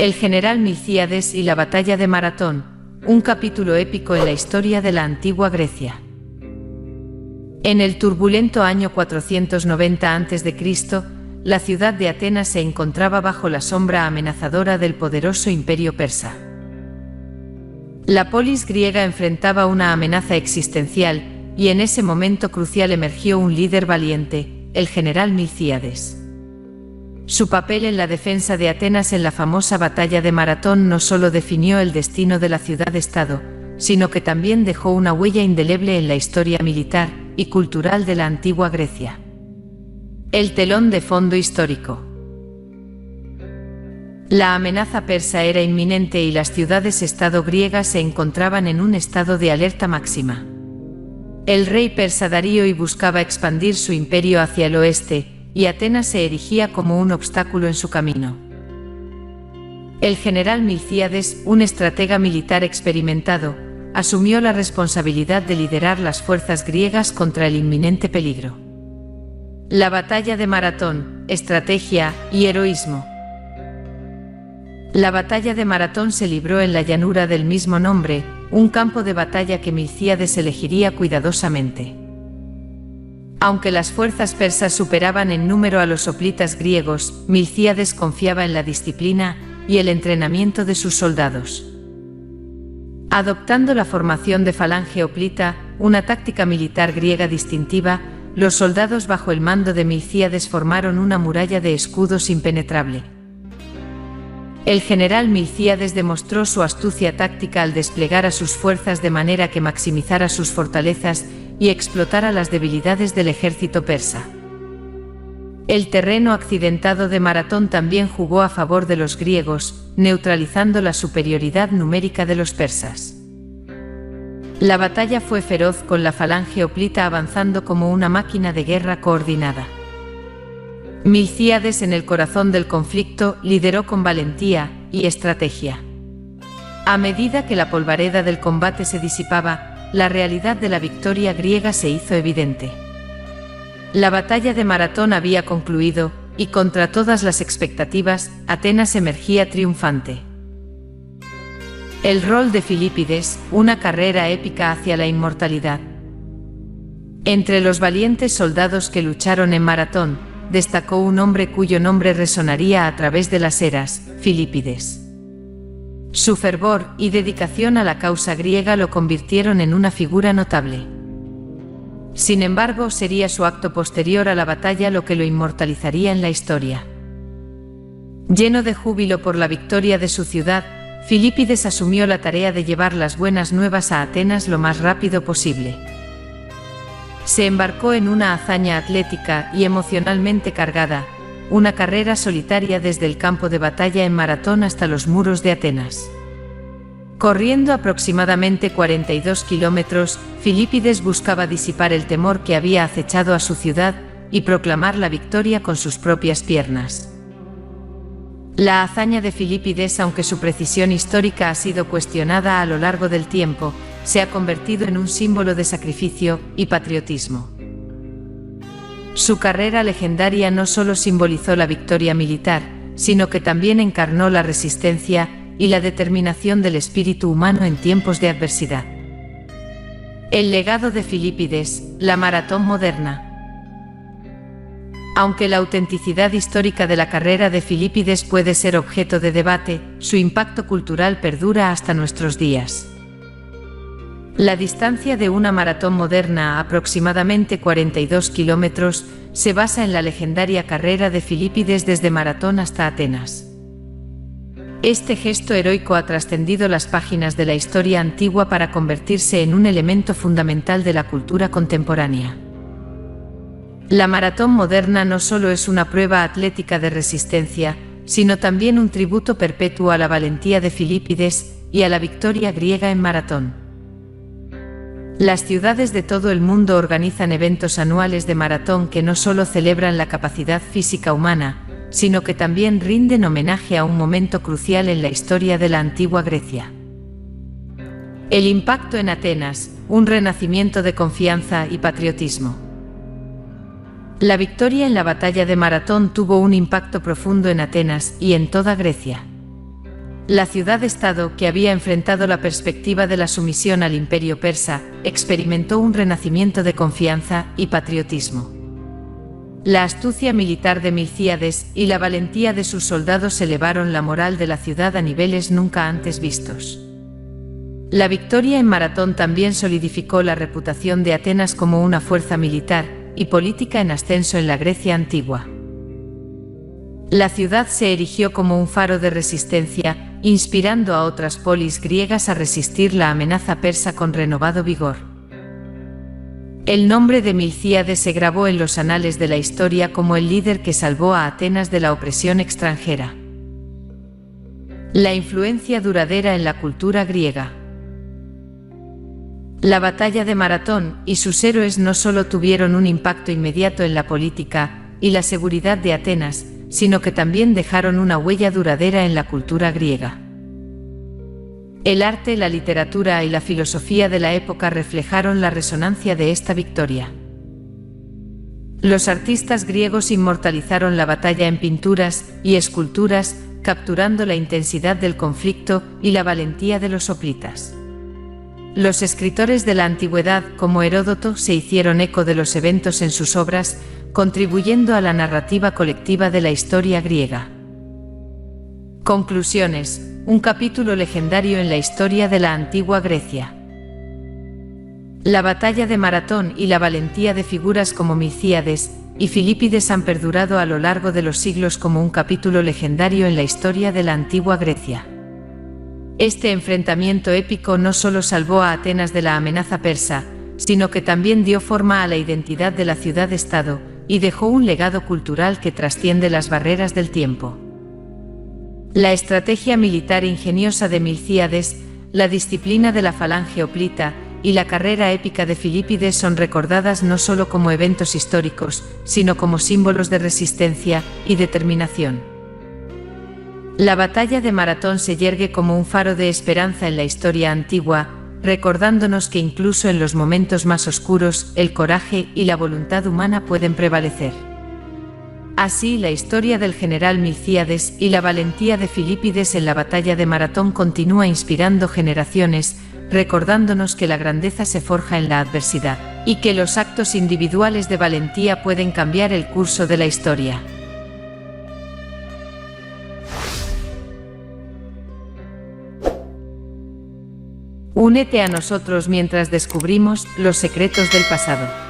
El general Milcíades y la batalla de Maratón, un capítulo épico en la historia de la antigua Grecia. En el turbulento año 490 a.C., la ciudad de Atenas se encontraba bajo la sombra amenazadora del poderoso imperio persa. La polis griega enfrentaba una amenaza existencial, y en ese momento crucial emergió un líder valiente, el general Milcíades. Su papel en la defensa de Atenas en la famosa batalla de Maratón no solo definió el destino de la ciudad-estado, sino que también dejó una huella indeleble en la historia militar y cultural de la antigua Grecia. El telón de fondo histórico. La amenaza persa era inminente y las ciudades-estado griegas se encontraban en un estado de alerta máxima. El rey persa Darío I buscaba expandir su imperio hacia el oeste, y Atenas se erigía como un obstáculo en su camino. El general Milcíades, un estratega militar experimentado, asumió la responsabilidad de liderar las fuerzas griegas contra el inminente peligro. La batalla de Maratón, estrategia y heroísmo. La batalla de Maratón se libró en la llanura del mismo nombre, un campo de batalla que Milcíades elegiría cuidadosamente. Aunque las fuerzas persas superaban en número a los hoplitas griegos, Milcíades confiaba en la disciplina y el entrenamiento de sus soldados. Adoptando la formación de falange hoplita, una táctica militar griega distintiva, los soldados bajo el mando de Milcíades formaron una muralla de escudos impenetrable. El general Milcíades demostró su astucia táctica al desplegar a sus fuerzas de manera que maximizara sus fortalezas y explotara las debilidades del ejército persa. El terreno accidentado de Maratón también jugó a favor de los griegos, neutralizando la superioridad numérica de los persas. La batalla fue feroz, con la falange hoplita avanzando como una máquina de guerra coordinada. Milcíades, en el corazón del conflicto, lideró con valentía y estrategia. A medida que la polvareda del combate se disipaba, la realidad de la victoria griega se hizo evidente. La batalla de Maratón había concluido, y contra todas las expectativas, Atenas emergía triunfante. El rol de Filipides, una carrera épica hacia la inmortalidad. Entre los valientes soldados que lucharon en Maratón, destacó un hombre cuyo nombre resonaría a través de las eras, Filipides. Su fervor y dedicación a la causa griega lo convirtieron en una figura notable. Sin embargo, sería su acto posterior a la batalla lo que lo inmortalizaría en la historia. Lleno de júbilo por la victoria de su ciudad, Filipides asumió la tarea de llevar las buenas nuevas a Atenas lo más rápido posible. Se embarcó en una hazaña atlética y emocionalmente cargada, una carrera solitaria desde el campo de batalla en Maratón hasta los muros de Atenas. Corriendo aproximadamente 42 kilómetros, Filipides buscaba disipar el temor que había acechado a su ciudad y proclamar la victoria con sus propias piernas. La hazaña de Filipides, aunque su precisión histórica ha sido cuestionada a lo largo del tiempo, se ha convertido en un símbolo de sacrificio y patriotismo. Su carrera legendaria no solo simbolizó la victoria militar, sino que también encarnó la resistencia y la determinación del espíritu humano en tiempos de adversidad. El legado de Filipides, la maratón moderna. Aunque la autenticidad histórica de la carrera de Filipides puede ser objeto de debate, su impacto cultural perdura hasta nuestros días. La distancia de una maratón moderna, aproximadamente 42 kilómetros, se basa en la legendaria carrera de Filipides desde Maratón hasta Atenas. Este gesto heroico ha trascendido las páginas de la historia antigua para convertirse en un elemento fundamental de la cultura contemporánea. La maratón moderna no solo es una prueba atlética de resistencia, sino también un tributo perpetuo a la valentía de Filipides y a la victoria griega en Maratón. Las ciudades de todo el mundo organizan eventos anuales de maratón que no solo celebran la capacidad física humana, sino que también rinden homenaje a un momento crucial en la historia de la antigua Grecia. El impacto en Atenas, un renacimiento de confianza y patriotismo. La victoria en la batalla de Maratón tuvo un impacto profundo en Atenas y en toda Grecia. La ciudad-estado, que había enfrentado la perspectiva de la sumisión al imperio persa, experimentó un renacimiento de confianza y patriotismo. La astucia militar de Milcíades y la valentía de sus soldados elevaron la moral de la ciudad a niveles nunca antes vistos. La victoria en Maratón también solidificó la reputación de Atenas como una fuerza militar y política en ascenso en la Grecia antigua. La ciudad se erigió como un faro de resistencia, inspirando a otras polis griegas a resistir la amenaza persa con renovado vigor. El nombre de Milcíades se grabó en los anales de la historia como el líder que salvó a Atenas de la opresión extranjera. La influencia duradera en la cultura griega. La batalla de Maratón y sus héroes no solo tuvieron un impacto inmediato en la política y la seguridad de Atenas, sino que también dejaron una huella duradera en la cultura griega. El arte, la literatura y la filosofía de la época reflejaron la resonancia de esta victoria. Los artistas griegos inmortalizaron la batalla en pinturas y esculturas, capturando la intensidad del conflicto y la valentía de los hoplitas. Los escritores de la antigüedad, como Heródoto, se hicieron eco de los eventos en sus obras, contribuyendo a la narrativa colectiva de la historia griega. Conclusiones. Un capítulo legendario en la historia de la antigua Grecia. La batalla de Maratón y la valentía de figuras como Milcíades y Filipides han perdurado a lo largo de los siglos como un capítulo legendario en la historia de la antigua Grecia. Este enfrentamiento épico no solo salvó a Atenas de la amenaza persa, sino que también dio forma a la identidad de la ciudad-estado y dejó un legado cultural que trasciende las barreras del tiempo. La estrategia militar ingeniosa de Milcíades, la disciplina de la falange hoplita y la carrera épica de Filipides son recordadas no solo como eventos históricos, sino como símbolos de resistencia y determinación. La batalla de Maratón se yergue como un faro de esperanza en la historia antigua, recordándonos que incluso en los momentos más oscuros, el coraje y la voluntad humana pueden prevalecer. Así, la historia del general Milcíades y la valentía de Filipides en la batalla de Maratón continúa inspirando generaciones, recordándonos que la grandeza se forja en la adversidad, y que los actos individuales de valentía pueden cambiar el curso de la historia. Únete a nosotros mientras descubrimos los secretos del pasado.